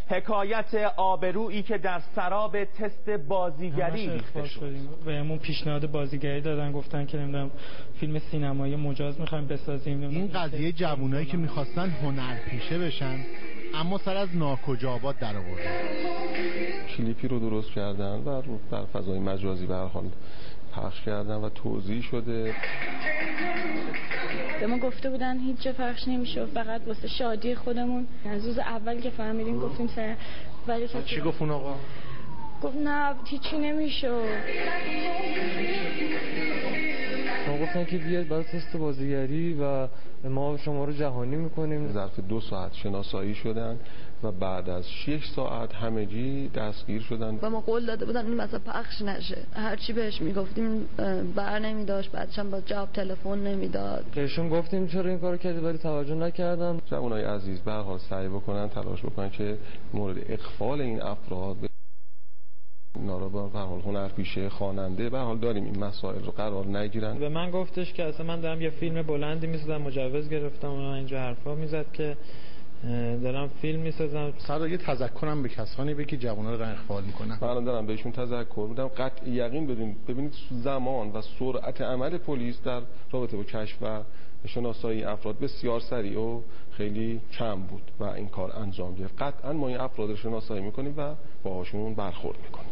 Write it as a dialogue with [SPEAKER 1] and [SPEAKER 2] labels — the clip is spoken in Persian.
[SPEAKER 1] حکایت آبرویی که در سراب تست بازیگری ریخته شد.
[SPEAKER 2] بهمون پیشنهاد بازیگری دادن، گفتن که نمیدونم فیلم سینمایی مجاز میخوایم بسازیم.
[SPEAKER 3] این قضیه جوانایی که میخواستن هنرپیشه بشن اما سر از ناکجاوات در آوردن.
[SPEAKER 4] کلیپی رو درست کردن و در فضای مجازی به هر حال پخش کردن و توضیح شده.
[SPEAKER 5] به ما گفته بودن هیچ جا پخش نمیشه، فقط واسه شادی خودمون. از روز اول که فهمیدیم گفتیم سر، ولی
[SPEAKER 3] چی گفت اون آقا؟
[SPEAKER 5] گفت نه هیچی نمیشه.
[SPEAKER 6] ما گفتن که بیاد برای تست بازیگری و ما شما رو جهانی میکنیم.
[SPEAKER 4] ظرف 2 ساعت شناسایی شدن و بعد از 6 ساعت همگی دستگیر شدن.
[SPEAKER 7] و ما قول داده بودن این مثلا پخش نشه، هرچی بهش میگفتیم بر نمیداشت، بعدش هم با جواب تلفن نمیداد.
[SPEAKER 6] بهشون گفتیم چرا این کارو کردی ولی توجه نکردن.
[SPEAKER 4] جوانای عزیز به هر حال سعی بکنن، تلاش بکنن که مورد اغفال این افراد نارا به هر حال هنرپیشه، خواننده، به هر حال داریم این مسائل رو قرار نگیرن.
[SPEAKER 2] به من گفتش که اصلا من دارم یه فیلم بلندی میسازم، مجوز گرفتم و اینجا حرفا میزد که دارم فیلم میسازم.
[SPEAKER 3] سر یه تذکرم به کسانی به که جوونا رو اغفال میکنن.
[SPEAKER 4] من دارم بهشون تذکر میدم، قطع یقین بدین. ببینید زمان و سرعت عمل پلیس در رابطه با کشف و شناسایی افراد بسیار سریع و خیلی کم بود و این کار انجام گرفت. قطعا ما این افراد رو شناسایی میکنیم و باهاشون برخورد میکنیم.